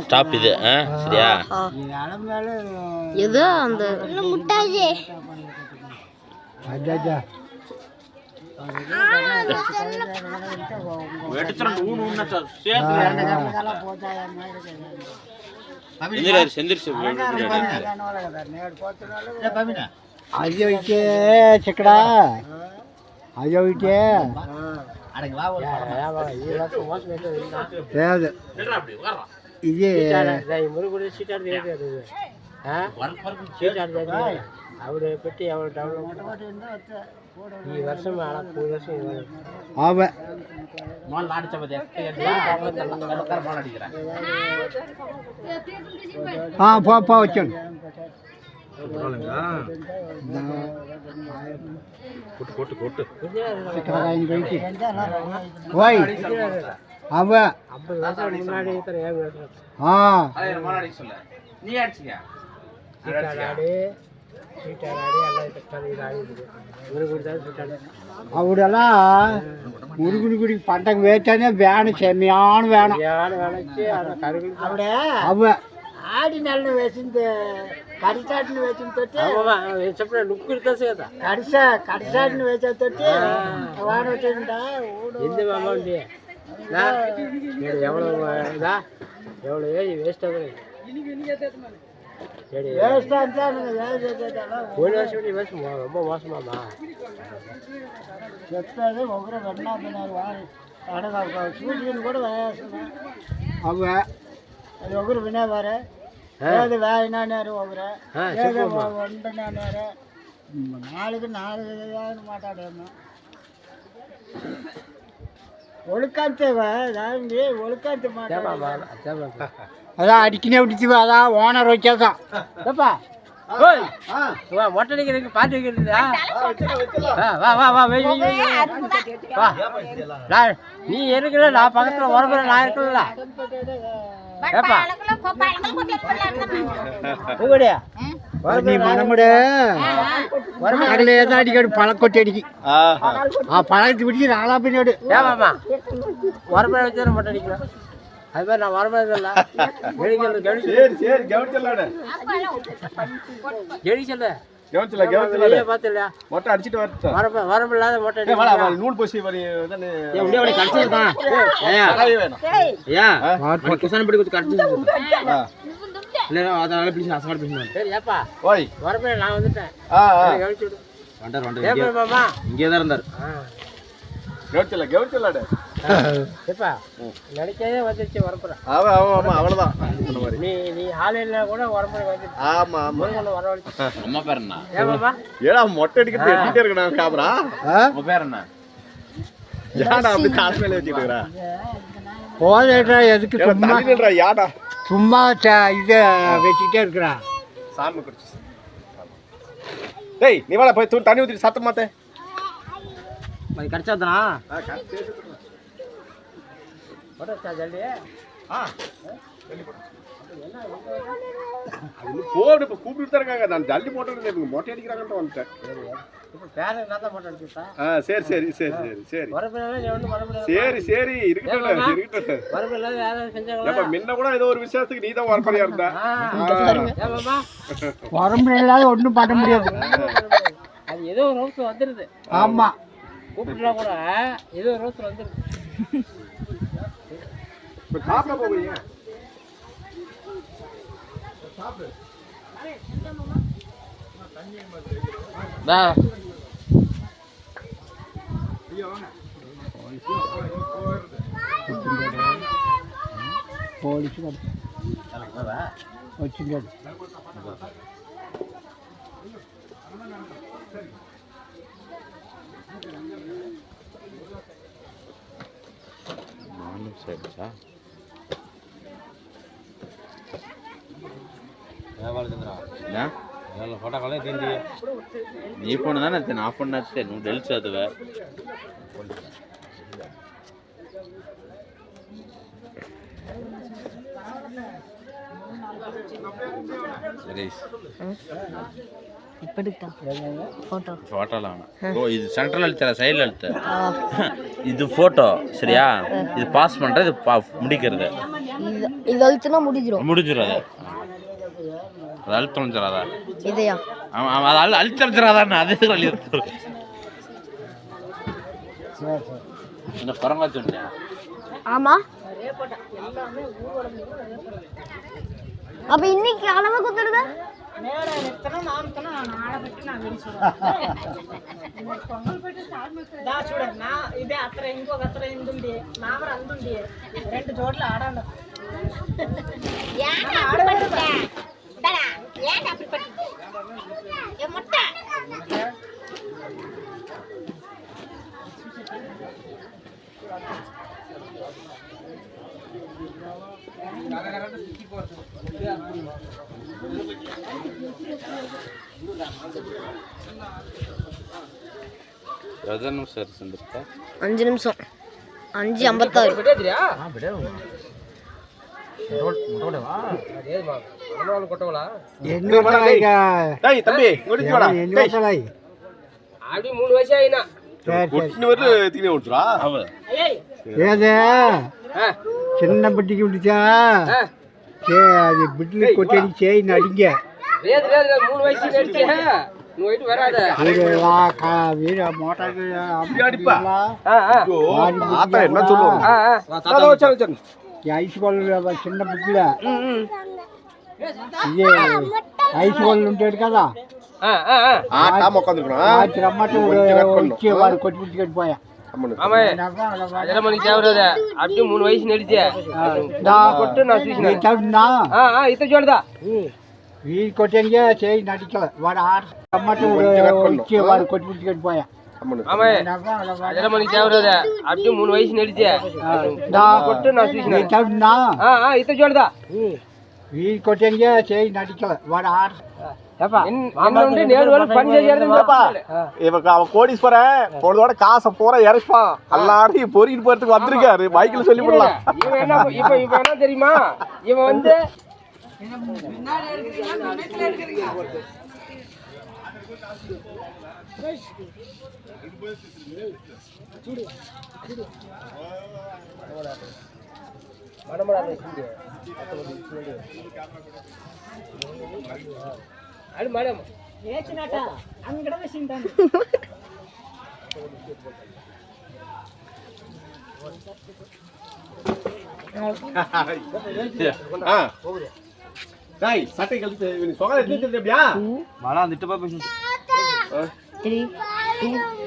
Stop இது சரியா? ஏதோ அந்த முட்டாஜி అయ్యో ఇటే చిక్కడా అయ్యో ఇటే లేదు ఇది ఆవిడ పెట్టి ఎవరు డెవలప్ ఈ వర్షం వచ్చాను அவடெல்லாம் முருகன் குடிக்கு பண்டக்கு வேச்சானே வேணும் செம்மையான வேணும் அவ ఆడి నెలను వేసింది కడిసాటిని వేసిన తోటి చెప్పిన లుక్ ఇస్తుంది కదా కడిసాటిని వేసే తోటి వాడు వచ్చిందా ఎందు బాబా ఉండి ఎవరు ఎవరు వేస్ట్ అవ్వలేదు వేస్ట్ అంతా పోయిన వర్షం వేస్ట్ ரொம்ப మోసమా చెప్పేది ఒకరు వెంటనే సూర్యుని కూడా వేస్తున్నా అవ్వ అది ఒకరు వినేవారే ఏది వేయనారు ఒకరు ఏదో వంటనారు నాలుగు మాట్లాడాము ఒழுக்காంతే దాన్ని ఒழுக்காంతే అదా అడికినే ఉడిచివా అదా ఓనర్ వచ్చేసా చెప్పా மொட்டை பாட்டு நீ இருக்குல்ல நான் பக்கத்துல உரம்புற நான் இருக்குல்ல మనముడే అడిగాడు పழకొట్టడికి ఆ పழకతి విడిచి రాలాపినాడు ஏமாமா உரம்புற வச்சு மொட்டை அடிக்கலாம் அது மாதிரி நான் வரமாதில்ல மொட்டை அடிச்சுட்டு வரம்பு இல்லாத மொட்டை நூல் பூசி வரம்பு நான் வந்துட்டேன் இங்கேதான் இருந்தாரு நினைக்கவே வந்துருச்சு வரப்புற அவ்வளவுதான் நீ ஆலையில கூட வரப்புற வந்துருச்சு ஆமா ஆமா வரவழைச்சு அம்மா பேர் என்ன ஏடா மொட்டை அடிக்கிறது எட்டிட்டே இருக்கா காபரா உங்க பேர் என்ன யாடா அப்படி காசு மேல வச்சுட்டு இருக்கா போதேடா எதுக்கு சும்மா யாடா சும்மா இத வச்சுட்டே இருக்கறா சாமி குடிச்சு டேய் நீ வாடா போய் தண்ணி ஊத்தி சத்தம் மாத்தே మరి ఖర్చుద్దా జల్దీ போடு இப்போ கூப்பிட்டு இருக்காங்க நான் ஜல்லி போட்டு மொட்டை அடிக்கிறாங்கன்னு வந்துட்டேன் சரி சரி சரி சரி சரி சரி சரி இருக்கட்டும் இருக்கட்டும் முன்ன கூட ஏதோ ஒரு விசேஷத்துக்கு நீ தான் வரப்பறையா இருந்தா வரம்பு இல்லாத ஒன்றும் பண்ண முடியாது அது ஏதோ ஒரு ரோஸ் வந்துருது ஆமா கூப்பிட்டுலாம் கூட ஏதோ ரோஸ் வந்துருது இப்போ சாப்பிட போவீங்க சாப்பிடு டா போலீஸ் వచ్చింది ఫోటో నీ ఫోన్ దానే నా ఫోన్ నచ్చితే నువ్వు తెలుసు చదువే இப்படித்தான் ஃபோட்டோ ஃபோட்டோலாம் ஓ இது சென்ட்ரல் அழுத்தல சைடில் அழுத்த இது போட்டோ சரியா? இது பாஸ் பண்றது, இது முடிக்கிறது. இது அழுத்தினா முடிஞ்சிடும். முடிஞ்சிடும். அது அழுத்தொழிஞ்சிடாதா? இதையா? ஆமாம், அது அழுத்தொழிஞ்சிடாதான். அதே அழுத்த என்ன குரங்கா சொன்னியா? ஆமா. அப்ப இன்னைக்கு அளவு குத்துறதா? எத்தனை நிமிஷம் செஞ்சிருக்கா? 5 நிமிஷம். 5:56. டேய் தம்பி முடிச்சு வாடா. டேய் அப்படி 3 வயசு ஆயினா ஒட்டின வரல தீனே விட்டுறா. அவ ஏதே சின்ன பட்டிக்கு விட்டுச்சா? அது பிட்லு கொட்டடி செய் நடிங்க. ரேது 3 வயசு நடிச்சே. நீ போயிட்டு வராத. வீர மோட்டாருக்கு அடிப்பா. ஐயோ, ஆத்தா என்ன சொல்லுவாங்க? ஐஸ் பால் சின்ன பிட்ல இது ஐஸ் பால் ఉంటాడు కదా? ஆட்டா உட்காந்துக்கணும். రమ్మట్టు వాడు కొట్టి కొట్టి పోయా. அதெல்லாம் மணிக்கு தேவையாது. அப்படியே 3 வயசு நடிச்சே. கொட்டு நான் చూసినా. ఇత చూడదా? వీడి కొట్టంగా చేయి నడికల వాడు రమ్మట్టు వాడు కొట్టి కొట్టి పోయా. அதெல்லாம் மணிக்கு தேவையாது. அப்படியே 3 வயசு நடிச்சே. கொட்டு நான் చూసినా. ఇత చూడదా? వీడి కొట్టంగా చేయి నడికల వాడు அவன் கோடீஸ்வரன் பொழுதோட காசை பூரா இறப்பான். எல்லாரும் பொறிட்டு போறதுக்கு வந்திருக்காரு. மைக்கில் சொல்லி போடலாம். இப்ப என்ன தெரியுமா? இவன் வந்து அது மேடம் ஏச்சினாட்டா அங்கட வச்சிட்டான். டேய் சட்டை கழிச்சு நீ சொகல எடுத்துட்டியா? மழை வந்துட்டு போய் 3 2